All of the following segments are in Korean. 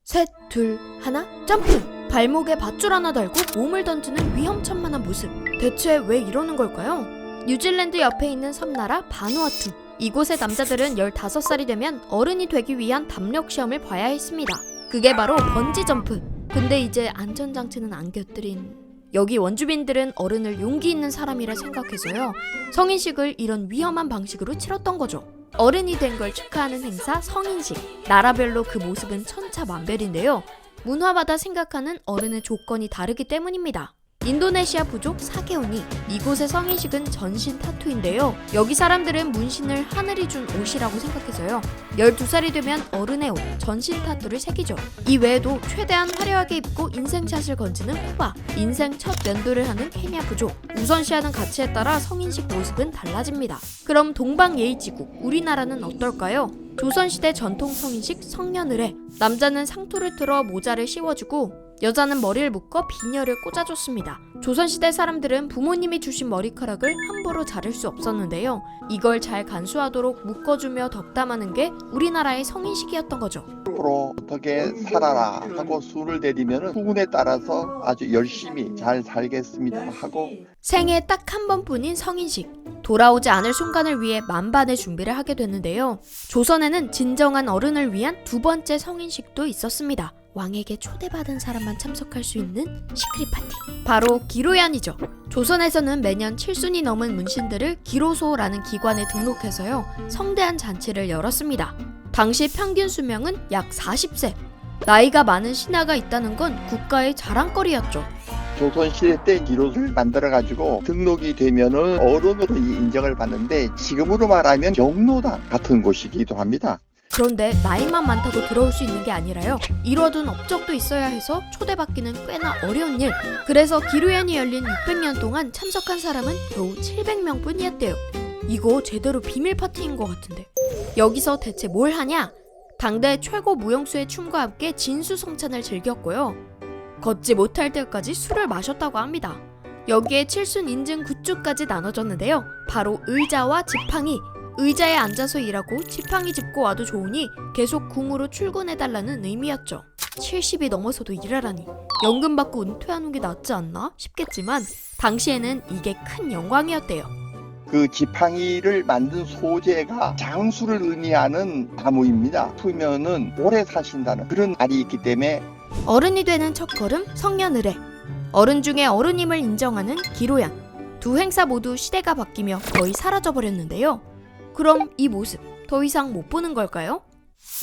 셋, 둘, 하나, 점프! 발목에 밧줄 하나 달고 몸을 던지는 위험천만한 모습. 대체 왜 이러는 걸까요? 뉴질랜드 옆에 있는 섬나라 바누아투. 이곳의 남자들은 15살이 되면 어른이 되기 위한 담력 시험을 봐야 했습니다. 그게 바로 번지점프. 근데 이제 안전장치는 안 곁들인... 여기 원주민들은 어른을 용기 있는 사람이라 생각해서요, 성인식을 이런 위험한 방식으로 치렀던 거죠. 어른이 된 걸 축하하는 행사 성인식. 나라별로 그 모습은 천차만별인데요, 문화마다 생각하는 어른의 조건이 다르기 때문입니다. 인도네시아 부족 사게오니. 이곳의 성인식은 전신 타투인데요, 여기 사람들은 문신을 하늘이 준 옷이라고 생각해서요, 12살이 되면 어른의 옷, 전신 타투를 새기죠. 이 외에도 최대한 화려하게 입고 인생샷을 건지는 후바. 인생 첫 면도를 하는 케냐 부족. 우선시하는 가치에 따라 성인식 모습은 달라집니다. 그럼 동방예의지국 우리나라는 어떨까요? 조선시대 전통 성인식 성년을해. 남자는 상투를 틀어 모자를 씌워주고 여자는 머리를 묶어 비녀를 꽂아줬습니다. 조선시대 사람들은 부모님이 주신 머리카락을 함부로 자를 수 없었는데요, 이걸 잘 간수하도록 묶어주며 덕담하는 게 우리나라의 성인식이었던 거죠. 앞으로 어떻게 살아라 하고 수를 내리면 수군에 따라서 아주 열심히 잘 살겠습니다 하고, 생애 딱 한 번뿐인 성인식. 돌아오지 않을 순간을 위해 만반의 준비를 하게 됐는데요, 조선에는 진정한 어른을 위한 두 번째 성인식도 있었습니다. 왕에게 초대받은 사람만 참석할 수 있는 시크릿 파티. 바로 기로얀이죠. 조선에서는 매년 7순이 넘은 문신들을 기로소라는 기관에 등록해서요, 성대한 잔치를 열었습니다. 당시 평균 수명은 약 40세. 나이가 많은 신하가 있다는 건 국가의 자랑거리였죠. 조선시대 때 기록을 만들어가지고 등록이 되면은 어른으로 인정을 받는데, 지금으로 말하면 경로당 같은 곳이기도 합니다. 그런데 나이만 많다고 들어올 수 있는 게 아니라요, 이뤄둔 업적도 있어야 해서 초대받기는 꽤나 어려운 일. 그래서 기로얀이 열린 600년 동안 참석한 사람은 겨우 700명 뿐이었대요. 이거 제대로 비밀 파티인 것 같은데. 여기서 대체 뭘 하냐? 당대 최고 무용수의 춤과 함께 진수성찬을 즐겼고요, 걷지 못할 때까지 술을 마셨다고 합니다. 여기에 칠순 인증 굿즈까지 나눠졌는데요, 바로 의자와 지팡이. 의자에 앉아서 일하고 지팡이 짚고 와도 좋으니 계속 궁으로 출근해달라는 의미였죠. 70이 넘어서도 일하라니, 연금 받고 은퇴하는 게 낫지 않나 싶겠지만 당시에는 이게 큰 영광이었대요. 그 지팡이를 만든 소재가 장수를 의미하는 나무입니다. 풀면은 오래 사신다는 그런 말이 있기 때문에 어른이 되는 첫걸음 성년을해. 어른 중에 어른임을 인정하는 기로얀. 두 행사 모두 시대가 바뀌며 거의 사라져버렸는데요, 그럼 이 모습 더 이상 못 보는 걸까요?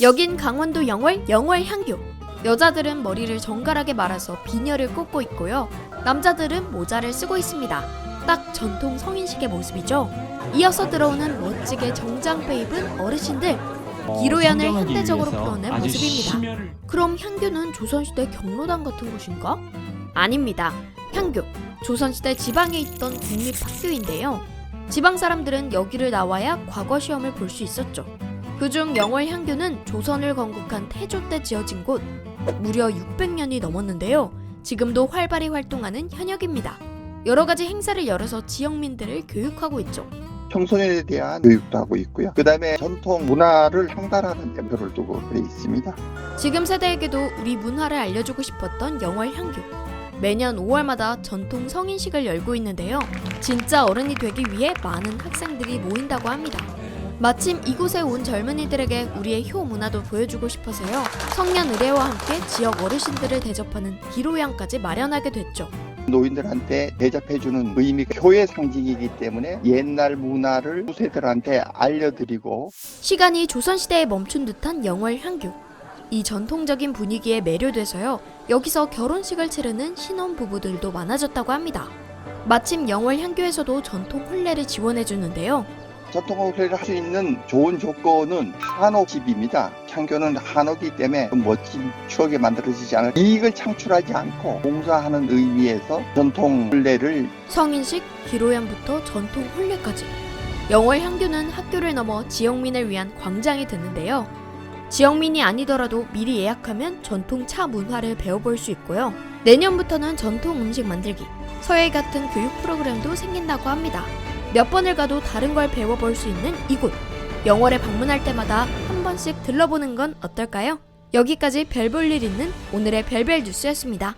여긴 강원도 영월 영월향교. 여자들은 머리를 정갈하게 말아서 비녀를 꽂고 있고요, 남자들은 모자를 쓰고 있습니다. 딱 전통 성인식의 모습이죠. 이어서 들어오는 멋지게 정장배 입은 어르신들. 기로얀을 현대적으로 풀어낸 모습입니다. 그럼 향교는 조선시대 경로당 같은 곳인가? 아닙니다. 향교, 조선시대 지방에 있던 국립학교인데요, 지방 사람들은 여기를 나와야 과거 시험을 볼 수 있었죠. 그중 영월향교는 조선을 건국한 태조 때 지어진 곳. 무려 600년이 넘었는데요, 지금도 활발히 활동하는 현역입니다. 여러 가지 행사를 열어서 지역민들을 교육하고 있죠. 청소년에 대한 교육도 하고 있고요. 그 다음에 전통 문화를 향달하는 템표를 두고 그래 있습니다. 지금 세대에게도 우리 문화를 알려주고 싶었던 영월향교. 매년 5월마다 전통 성인식을 열고 있는데요, 진짜 어른이 되기 위해 많은 학생들이 모인다고 합니다. 마침 이곳에 온 젊은이들에게 우리의 효 문화도 보여주고 싶어서요, 성년을해와 함께 지역 어르신들을 대접하는 기로양까지 마련하게 됐죠. 노인들한테 대접해주는 의미, 효의 상징이기 때문에 옛날 문화를 후세들한테 알려드리고. 시간이 조선시대에 멈춘 듯한 영월향교. 이 전통적인 분위기에 매료돼서요, 여기서 결혼식을 치르는 신혼부부들도 많아졌다고 합니다. 마침 영월향교에서도 전통 혼례를 지원해주는데요, 전통 혼례를 할 수 있는 좋은 조건은 한옥집입니다. 향교는 한옥이기 때문에 멋진 추억이 만들어지지 않을, 이익을 창출하지 않고 봉사하는 의미에서 전통 혼례를. 성인식, 기로얀부터 전통 혼례까지. 영월향교는 학교를 넘어 지역민을 위한 광장이 됐는데요, 지역민이 아니더라도 미리 예약하면 전통 차 문화를 배워볼 수 있고요, 내년부터는 전통 음식 만들기, 서예 같은 교육 프로그램도 생긴다고 합니다. 몇 번을 가도 다른 걸 배워볼 수 있는 이곳. 영월에 방문할 때마다 한 번씩 들러보는 건 어떨까요? 여기까지 별 볼 일 있는 오늘의 별별 뉴스였습니다.